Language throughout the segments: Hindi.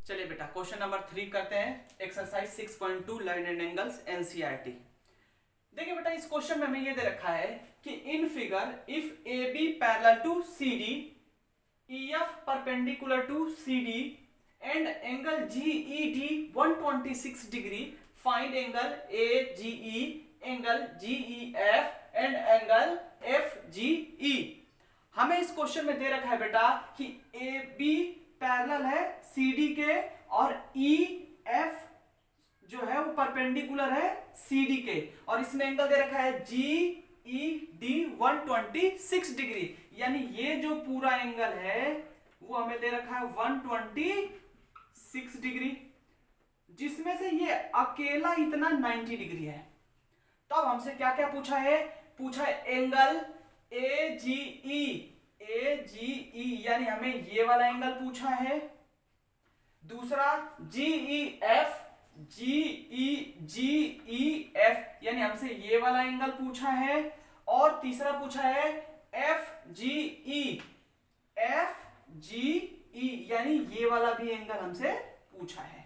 चलिए बेटा क्वेश्चन नंबर 3 करते हैं। Exercise 6.2 line and angles NCERT. देखिए बेटा इस क्वेश्चन में हमें ये दे रखा है कि in figure if A B parallel to C D, E F perpendicular to C D and angle G E D 126 degree, find angle A G E, angle G E F and angle F G E. हमें इस क्वेश्चन में दे रखा है बेटा कि ए बी पैरेलल है सी डी के और ई एफ जो है वो परपेंडिकुलर है सी डी के, और इसमें एंगल दे रखा है जी ई डी 126 डिग्री, यानी ये जो पूरा एंगल है वो हमें दे रखा है 126 डिग्री, जिसमें से ये अकेला इतना 90 डिग्री है। तब हमसे क्या क्या पूछा है? पूछा है angle A G E, A G ई यानी हमें ये वाला एंगल पूछा है। दूसरा जी E F, G E F यानी हमसे ये वाला एंगल पूछा है। और तीसरा पूछा है एफ जी ई, यानी ये वाला भी एंगल हमसे पूछा है।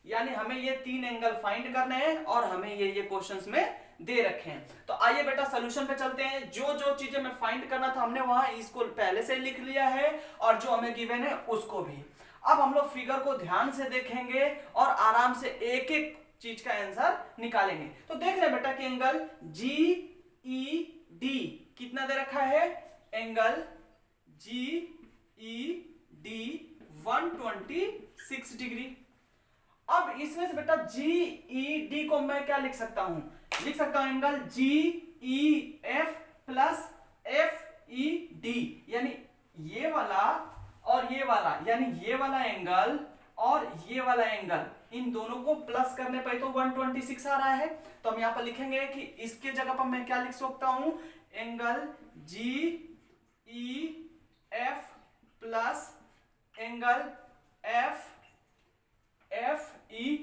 यानी हमें ये तीन एंगल फाइंड करने हैं और हमें ये क्वेश्चंस में दे रखे हैं। तो आइए बेटा सॉल्यूशन पे चलते हैं। जो जो चीजें मैं फाइंड करना था हमने वहां इसको पहले से लिख लिया है और जो हमें गिवन है उसको भी। अब हम लोग फिगर को ध्यान से देखेंगे और आराम से एक एक चीज का आंसर निकालेंगे। तो देख रहे हैं बेटा कि एंगल जी ई डी कितना दे रखा है? Angle G E D 126 degree. अब इसमें से बेटा जी ई डी को मैं क्या लिख सकता हूं? लिख सकता हूं angle G E F plus F E D, यानी ये वाला और ये वाला, यानी ये वाला एंगल और ये वाला एंगल, इन दोनों को प्लस करने पर तो 126 आ रहा है। तो हम यहां पर लिखेंगे कि इसके जगह पर मैं क्या लिख सकता हूं? Angle G E F plus angle F E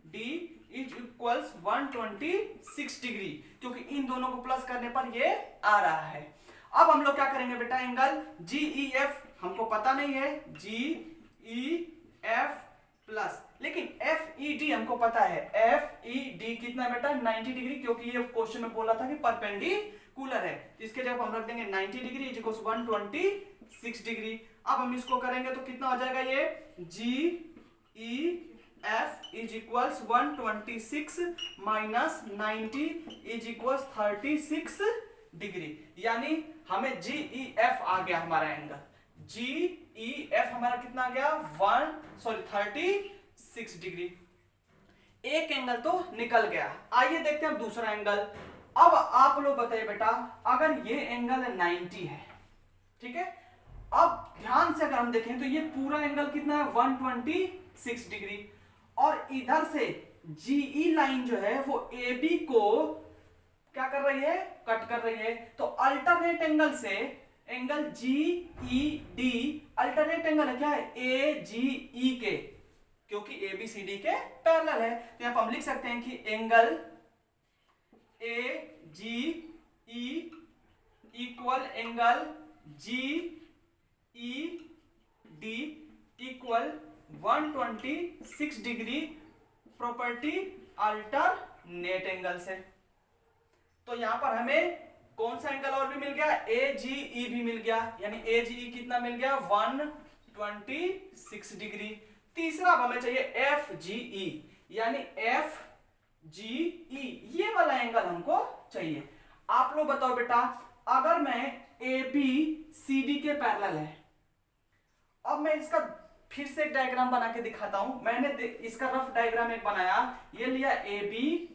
D is equals 126 degree, क्योंकि इन दोनों को प्लस करने पर ये आ रहा है। अब हम लोग क्या करेंगे बेटा? एंगल जी ई एफ हमको पता नहीं है, जी ई एफ प्लस, लेकिन एफ ई डी हमको पता है। एफ ई डी कितना बेटा? 90 डिग्री, क्योंकि ये क्वेश्चन में बोला था कि परपेंडिकुलर है। इसके जगह हम रख देंगे 90 डिग्री इज इक्वल्स 126 डिग्री। अब हम इसको करेंगे तो कितना हो जाएगा? ये G E F is equals 126 minus 90 is equals 36 degree, यानी हमें जी ई एफ आ गया हमारा एंगल। जी ई एफ हमारा कितना आ गया? 36 डिग्री। एक एंगल तो निकल गया। आइए देखते हैं अब दूसरा एंगल। अब आप लोग बताइए बेटा, अगर ये एंगल 90 है, ठीक है, अब ध्यान से अगर हम देखें तो ये पूरा एंगल कितना है? 126 डिग्री। और इधर से जीई लाइन जो है वो ए बी को क्या कर रही है? कट कर रही है। तो अल्टरनेट एंगल से angle G E D alternate angle है क्या है? ए जी ई के, क्योंकि ए बी सी डी के पैरेलल है। तो यहां पर हम लिख सकते हैं कि angle A G E equal angle G E D equal 126 degree, property alternate angle से। तो यहां पर हमें कौन सा एंगल और भी मिल गया? ए जी ई भी मिल गया, यानी ए जी ई कितना मिल गया? 126 डिग्री। तीसरा अब हमें चाहिए एफ जी ई, यानी एफ जी ई, ये वाला एंगल हमको चाहिए। आप लोग बताओ बेटा, अगर मैं ए बी सी डी के पैरेलल है, अब मैं इसका फिर से एक डायग्राम बना के दिखाता हूं। मैंने इसका रफ डायग्राम एक बनाया, ये लिया ए बी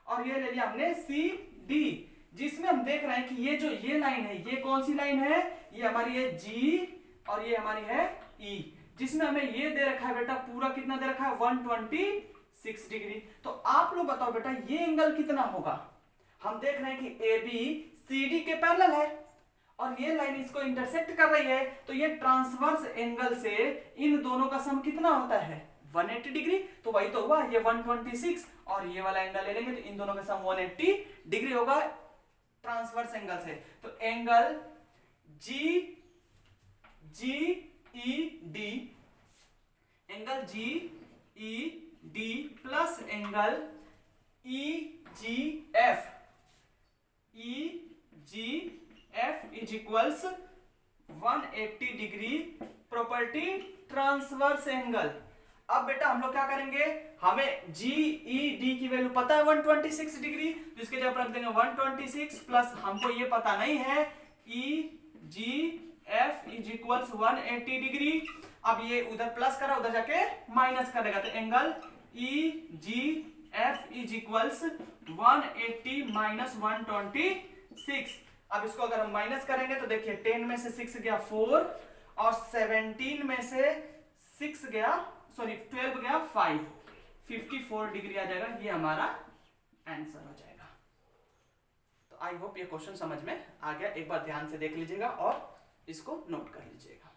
और ये ले लिया हमने सी डी, जिसमें हम देख रहे हैं कि ये जो ये लाइन है, ये कौन सी लाइन है? ये हमारी है जी और ये हमारी है ई, जिसमें हमें ये दे रखा है बेटा, पूरा कितना दे रखा है? 126 डिग्री। तो आप लोग बताओ बेटा ये एंगल कितना होगा? हम देख रहे हैं कि ए बी सी डी के पैरेलल है और ये लाइन इसको इंटरसेक्ट कर रही है, तो ये ट्रांसवर्स एंगल से इन दोनों का सम कितना होता है? 180 डिग्री। तो वही तो हुआ, ये 126 और ये वाला एंगल ले लेंगे तो इन दोनों का सम 180 डिग्री होगा ट्रांसवर्स एंगल से। तो angle G E D G E D plus angle E G F is equals 180 degree property transverse angle. अब बेटा हम लोग क्या करेंगे, हमें जी ई डी की वैल्यू पता है 126 डिग्री, तो इसके जगह रख देंगे 126 प्लस हमको ये पता नहीं है ई G F is equals 180 degree. अब ये उधर प्लस करा, उधर जाके माइनस करेगा, तो angle E G F is equals 180 minus 126। अब इसको अगर हम माइनस करेंगे तो देखिए 10 में से 6 गया 4 और 17 में से 6 गया, सॉरी 12 गया 5, 54 डिग्री आ जाएगा। ये हमारा आंसर हो जाएगा। तो आई होप ये क्वेश्चन समझ में आ गया। एक बार ध्यान से देख लीजिएगा और इसको नोट कर लीजिएगा।